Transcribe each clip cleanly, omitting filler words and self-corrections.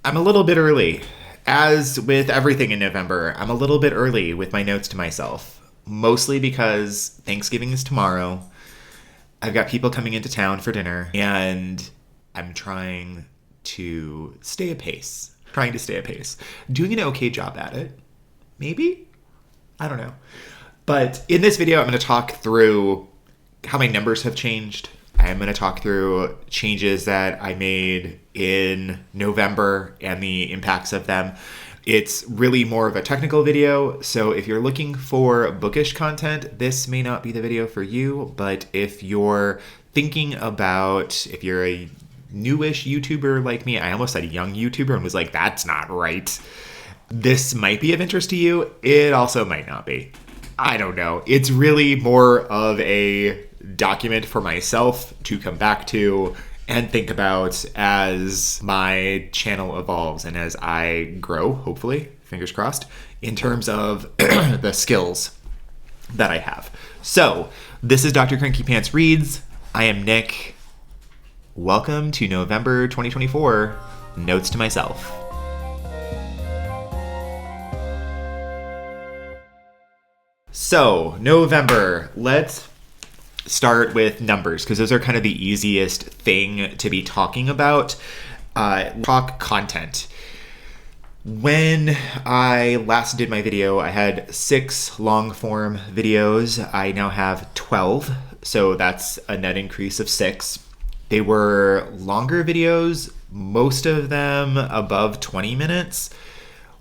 I'm a little bit early. As with everything in November, I'm a little bit early with my notes to myself. Mostly because Thanksgiving is tomorrow. I've got people coming into town for dinner, and I'm trying to stay apace. Doing an okay job at it. Maybe? I don't know. But in this video, I'm going to talk through how my numbers have changed. I'm going to talk through changes that I made in November and the impacts of them. It's really more of a technical video, so if you're looking for bookish content, this may not be the video for you, but if you're thinking about, if you're a newish YouTuber like me, I almost said young YouTuber and was like, that's not right. This might be of interest to you. It also might not be. I don't know. It's really more of a document for myself to come back to and think about as my channel evolves and as I grow, hopefully, fingers crossed, in terms of the skills that I have. So, this is Dr. Cranky Pants Reads. I am Nick. Welcome to November 2024, Notes to Myself. So, November, let's start with numbers because those are kind of the easiest thing to be talking about. Talk content. When I last did my video, I had 6 long form videos. I now have 12, so that's a net increase of 6. They were longer videos, most of them above 20 minutes,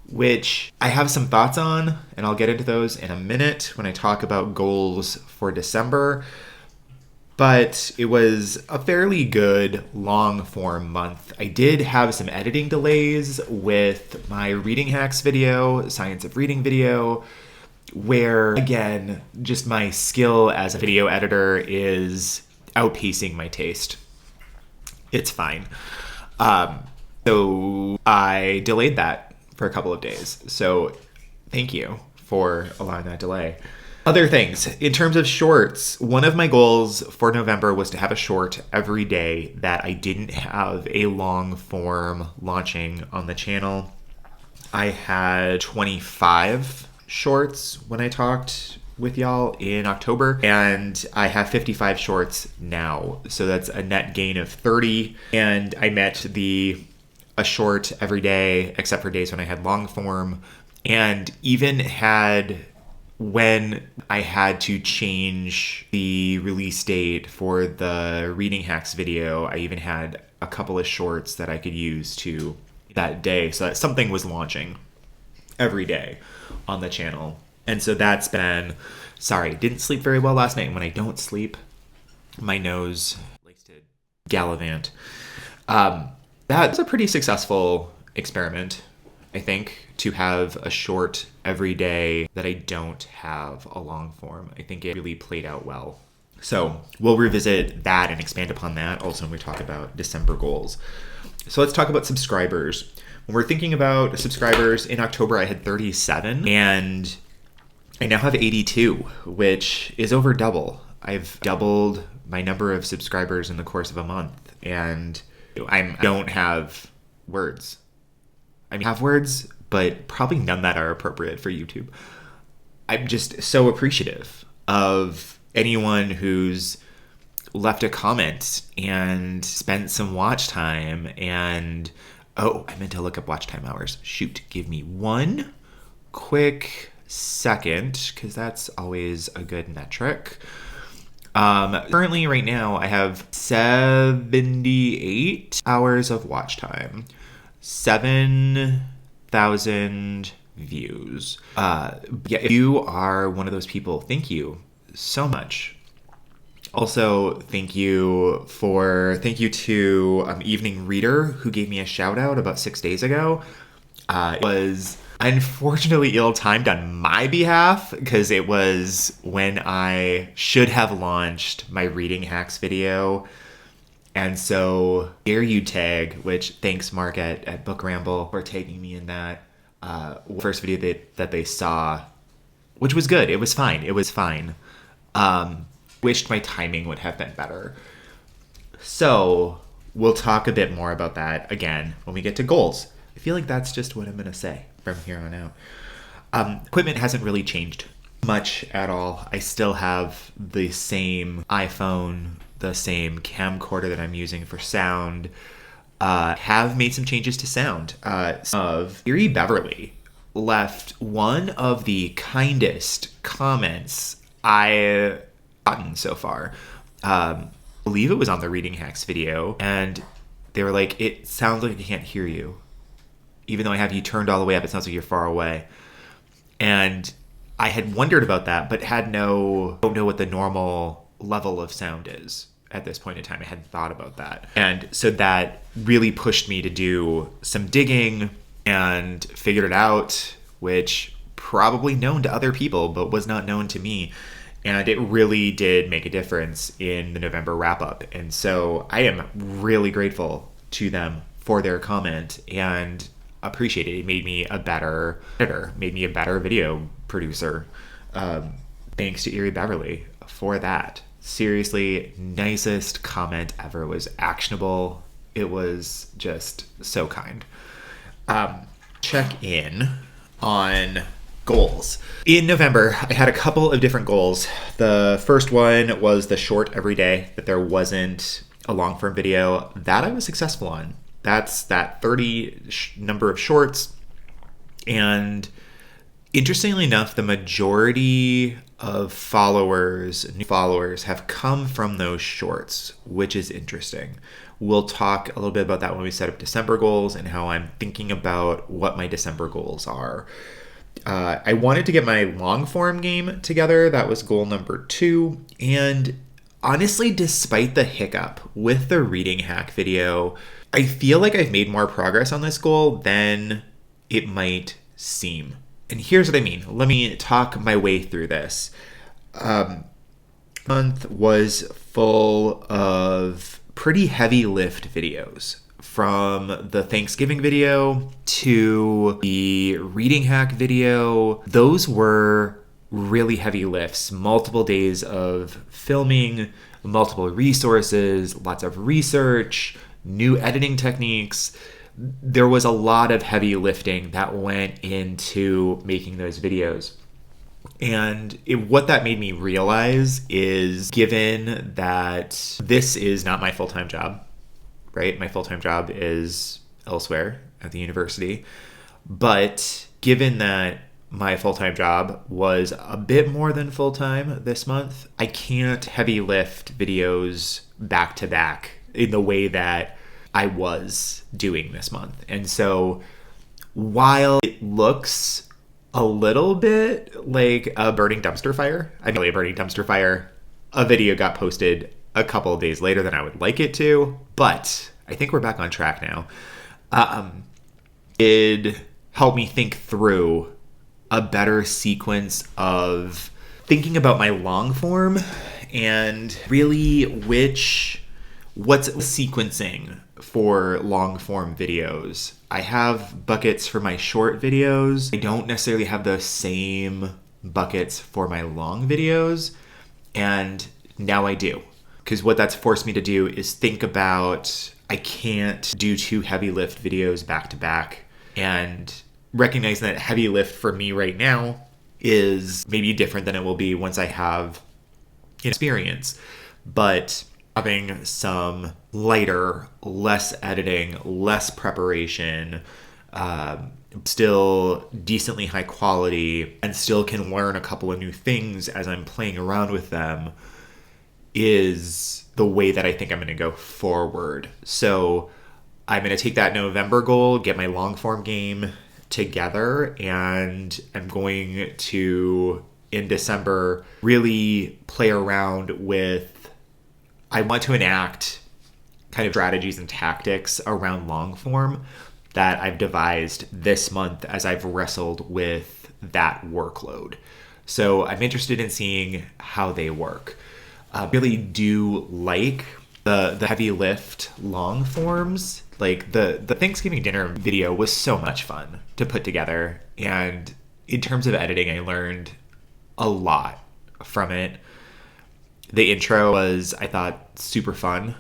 which I have some thoughts on, and I'll get into those in a minute when I talk about goals for December. But it was a fairly good long form month. I did have some editing delays with my reading hacks video, science of reading video, where again, just my skill as a video editor is outpacing my taste. It's fine. So I delayed that for a couple of days. So thank you for allowing that delay. Other things, in terms of shorts, one of my goals for November was to have a short every day that I didn't have a long form launching on the channel. I had 25 shorts when I talked with y'all in October, and I have 55 shorts now. So that's a net gain of 30, and I met a short every day, except for days when I had long form, and even had when I had to change the release date for the reading hacks video, I even had a couple of shorts that I could use to that day. So that something was launching every day on the channel. And so that's been, didn't sleep very well last night. And when I don't sleep, my nose likes to gallivant. That's a pretty successful experiment, I think, to have a short every day that I don't have a long form. I think it really played out well. So we'll revisit that and expand upon that also when we talk about December goals. So let's talk about subscribers. When we're thinking about subscribers, in October I had 37 and I now have 82, which is over double. I've doubled my number of subscribers in the course of a month, and I don't have words. I have words, but probably none that are appropriate for YouTube. I'm just so appreciative of anyone who's left a comment and spent some watch time. And, I meant to look up watch time hours. Shoot, give me one quick second, because that's always a good metric. Currently, right now, I have 78 hours of watch time. 7,000 views. If you are one of those people, thank you so much. Also, thank you to Evening Reader, who gave me a shout out about 6 days ago. It was unfortunately ill-timed on my behalf because it was when I should have launched my reading hacks video. And so, Dare You Tag, which thanks Mark at Book Ramble for tagging me in that first video that they saw, which was good. It was fine. Wished my timing would have been better. So, we'll talk a bit more about that again when we get to goals. feel like that's just what I'm going to say from here on out. Equipment hasn't really changed much at all. I still have the same iPhone, the same camcorder that I'm using for sound. Have made some changes to sound. Of Erie Beverly left one of the kindest comments I've gotten so far. I believe it was on the Reading Hacks video, and they were like, "It sounds like I can't hear you. Even though I have you turned all the way up, it sounds like you're far away." And I had wondered about that, but don't know what the normal level of sound is at this point in time. I hadn't thought about that. And so that really pushed me to do some digging and figured it out, which probably known to other people, but was not known to me. And it really did make a difference in the November wrap up. And so I am really grateful to them for their comment and appreciate it. It made me a better editor, made me a better video producer. Thanks to Erie Beverly for that. Seriously, nicest comment ever. It was actionable. It was just so kind. Check in on goals. In November, I had a couple of different goals. The first one was the short every day, that there wasn't a long form video. That I was successful on. That's that 30 number of shorts. And interestingly enough, the majority of new followers have come from those shorts, which is interesting. We'll talk a little bit about that when we set up December goals and how I'm thinking about what my December goals are. I wanted to get my long form game together. That was goal number 2. And honestly, despite the hiccup with the Reading Hack video, I feel like I've made more progress on this goal than it might seem. And here's what I mean. Let me talk my way through this. Month was full of pretty heavy lift videos, from the Thanksgiving video to the Reading Hack video. Those were really heavy lifts, multiple days of filming, multiple resources, lots of research, new editing techniques. There was a lot of heavy lifting that went into making those videos. And what that made me realize is, given that this is not my full-time job, right? My full-time job is elsewhere at the university. But given that my full-time job was a bit more than full-time this month, I can't heavy lift videos back to back in the way that I was doing this month. And so while it looks a little bit like a burning dumpster fire, a burning dumpster fire, a video got posted a couple of days later than I would like it to, but I think we're back on track now. It helped me think through a better sequence of thinking about my long form and really what's sequencing for long form videos. I have buckets for my short videos. I don't necessarily have the same buckets for my long videos, and now I do. Because what that's forced me to do is think about, I can't do 2 heavy lift videos back to back, and recognizing that heavy lift for me right now is maybe different than it will be once I have experience. But having some lighter, less editing, less preparation, still decently high quality, and still can learn a couple of new things as I'm playing around with them, is the way that I think I'm going to go forward. So I'm going to take that November goal, get my long form game together, and I'm going to, in December, really play around with, I want to enact kind of strategies and tactics around long form that I've devised this month as I've wrestled with that workload. So I'm interested in seeing how they work. Really do like the heavy lift long forms. Like the Thanksgiving dinner video was so much fun to put together. And in terms of editing, I learned a lot from it. The intro was, I thought, super fun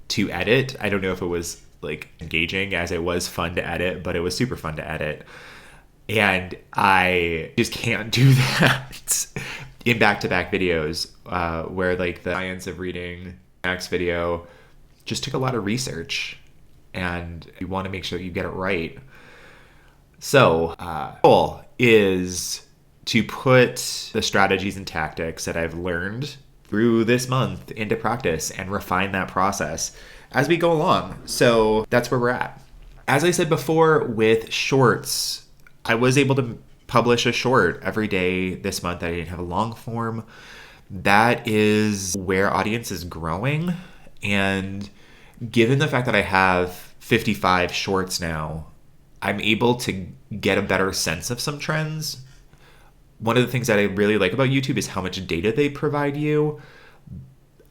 to edit. I don't know if it was like engaging as it was fun to edit, but it was super fun to edit. And I just can't do that in back-to-back videos, where like the science of reading next video just took a lot of research, and you want to make sure you get it right. So, goal is to put the strategies and tactics that I've learned through this month into practice and refine that process as we go along. So that's where we're at. As I said before, with shorts, I was able to publish a short every day this month. I didn't have a long form. That is where audience is growing. And given the fact that I have 55 shorts now, I'm able to get a better sense of some trends. One of the things that I really like about YouTube is how much data they provide you.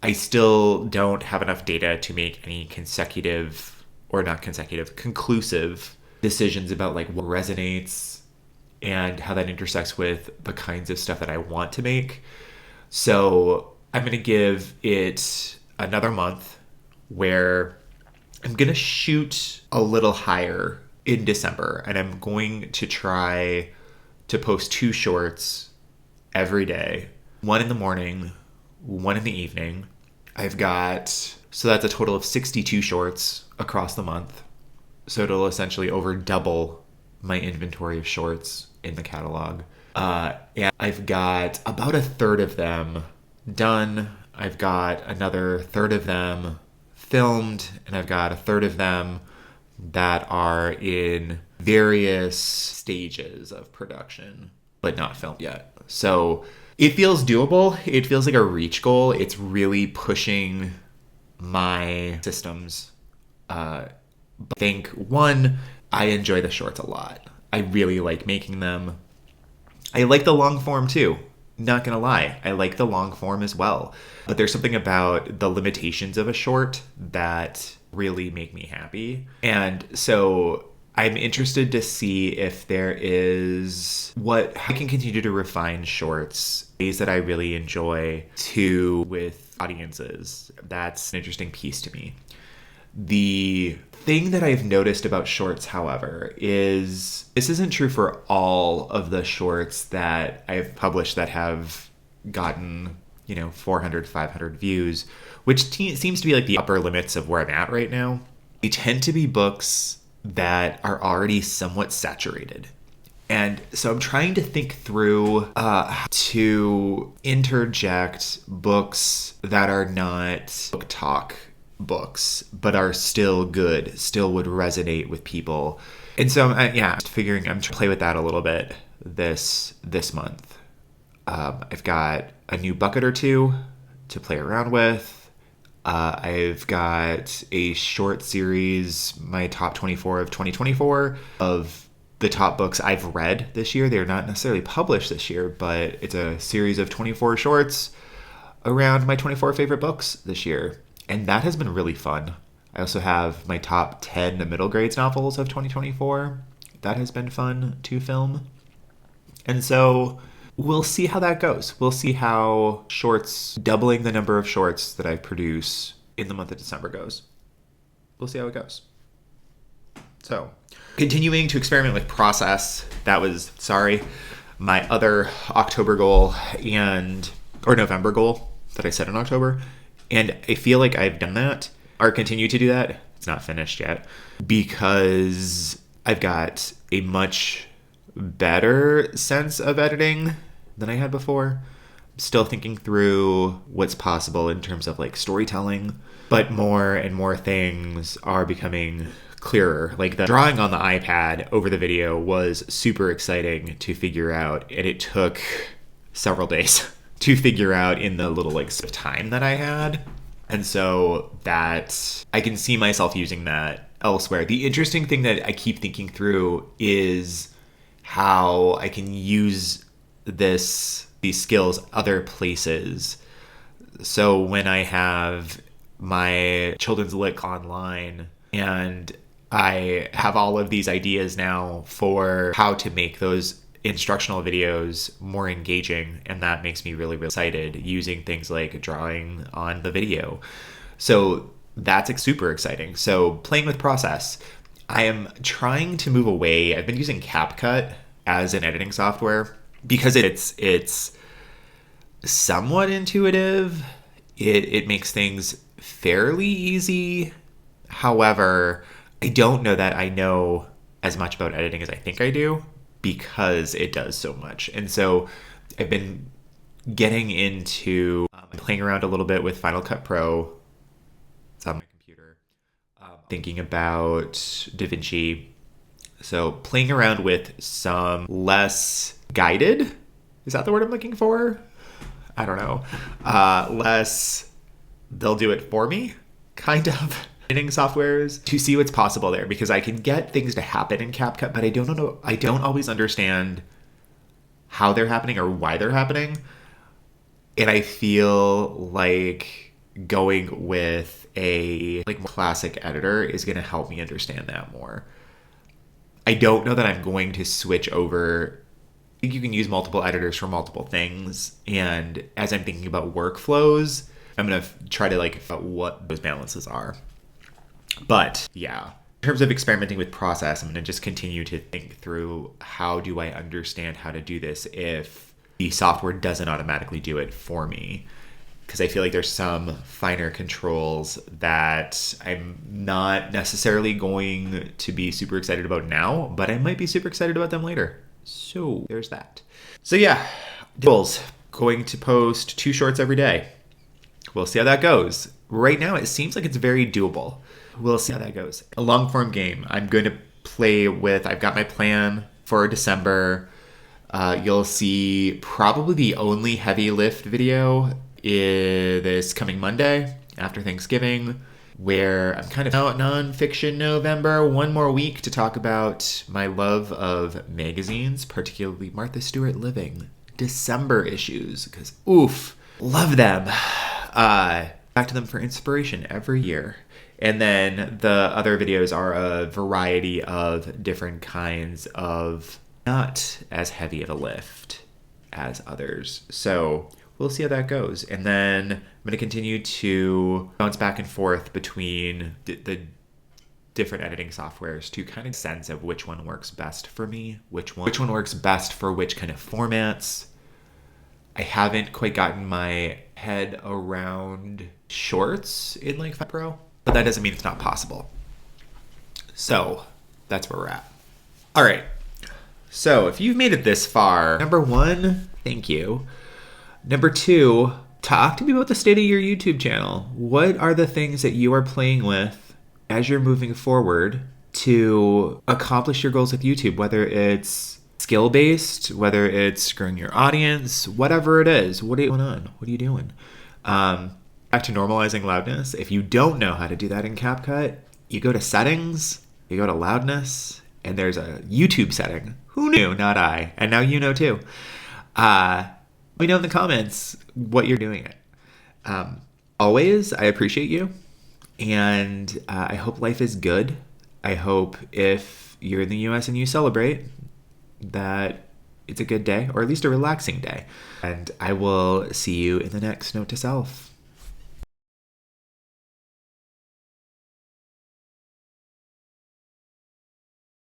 I still don't have enough data to make any conclusive decisions about like what resonates and how that intersects with the kinds of stuff that I want to make. So I'm going to give it another month where I'm going to shoot a little higher in December, and I'm going to try to post 2 shorts every day, 1 in the morning, 1 in the evening. So that's a total of 62 shorts across the month. So it'll essentially over double my inventory of shorts in the catalog. And I've got about a third of them done. I've got another third of them filmed, and I've got a third of them that are in various stages of production, but not filmed yet. So it feels doable. It feels like a reach goal. It's really pushing my systems. But I think, one, I enjoy the shorts a lot. I really like making them. I like the long form too. Not gonna lie, I like the long form as well. But there's something about the limitations of a short that really make me happy. And so I'm interested to see if there is how I can continue to refine shorts, ways that I really enjoy with audiences. That's an interesting piece to me. The thing that I've noticed about shorts, however, is this isn't true for all of the shorts that I've published that have gotten, 400, 500 views, which seems to be like the upper limits of where I'm at right now. They tend to be books that are already somewhat saturated. And so I'm trying to think through how to interject books that are not book talk books, but are still good, still would resonate with people. And so, I'm trying to play with that a little bit this month. I've got a new bucket or 2 to play around with. I've got a short series, my top 24 of 2024, of the top books I've read this year. They're not necessarily published this year, but it's a series of 24 shorts around my 24 favorite books this year. And that has been really fun. I also have my top 10 middle grades novels of 2024. That has been fun to film. And so we'll see how that goes. We'll see how doubling the number of shorts that I produce in the month of December goes. We'll see how it goes. So, continuing to experiment with process. That was, my other October goal or November goal that I set in October. And I feel like I've done that, or continue to do that. It's not finished yet, because I've got a much better sense of editing than I had before. I'm still thinking through what's possible in terms of like storytelling, but more and more things are becoming clearer. Like the drawing on the iPad over the video was super exciting to figure out, and it took several days to figure out in the little time that I had. And so that I can see myself using that elsewhere. The interesting thing that I keep thinking through is how I can use these skills other places. So when I have my children's lit online and I have all of these ideas now for how to make those instructional videos more engaging, and that makes me really, really excited, using things like drawing on the video. So that's super exciting. So playing with process. I am trying to move away. I've been using CapCut as an editing software because it's somewhat intuitive. It makes things fairly easy. However, I don't know that I know as much about editing as I think I do because it does so much. And so I've been getting into playing around a little bit with Final Cut Pro. It's on my computer. Thinking about DaVinci. So playing around with some less guided. Is that the word I'm looking for? I don't know. Less, they'll do it for me, kind of editing softwares to see what's possible there, because I can get things to happen in CapCut, but I don't know. I don't always understand how they're happening or why they're happening. And I feel like going with a like classic editor is going to help me understand that more. I don't know that I'm going to switch over. I think you can use multiple editors for multiple things. And as I'm thinking about workflows, I'm going to try to like figure out what those balances are. But yeah, in terms of experimenting with process, I'm going to just continue to think through how do I understand how to do this if the software doesn't automatically do it for me. Because I feel like there's some finer controls that I'm not necessarily going to be super excited about now, but I might be super excited about them later. So there's that. So yeah, goals. Going to post 2 shorts every day. We'll see how that goes. Right now, it seems like it's very doable. We'll see how that goes. A long form game. I'm going to play with, I've got my plan for December. You'll see probably the only heavy lift video is this coming Monday after Thanksgiving, where I'm kind of out nonfiction November, one more week to talk about my love of magazines, particularly Martha Stewart Living December issues, because oof, love them. Back to them for inspiration every year. And then the other videos are a variety of different kinds of not as heavy of a lift as others. So we'll see how that goes. And then I'm going to continue to bounce back and forth between the different editing softwares to kind of sense of which one works best for me, which one works best for which kind of formats. I haven't quite gotten my head around shorts in like Final Pro, but that doesn't mean it's not possible. So that's where we're at. All right. So if you've made it this far, number 1, thank you. Number 2, talk to me about the state of your YouTube channel. What are the things that you are playing with as you're moving forward to accomplish your goals with YouTube, whether it's skill-based, whether it's growing your audience, whatever it is. What are you going on? What are you doing? Back to normalizing loudness. If you don't know how to do that in CapCut, you go to settings, you go to loudness, and there's a YouTube setting. Who knew? Not I. And now you know too. Let me know in the comments what you're doing it. Always, I appreciate you. And I hope life is good. I hope if you're in the US and you celebrate, that it's a good day, or at least a relaxing day. And I will see you in the next Note to Self.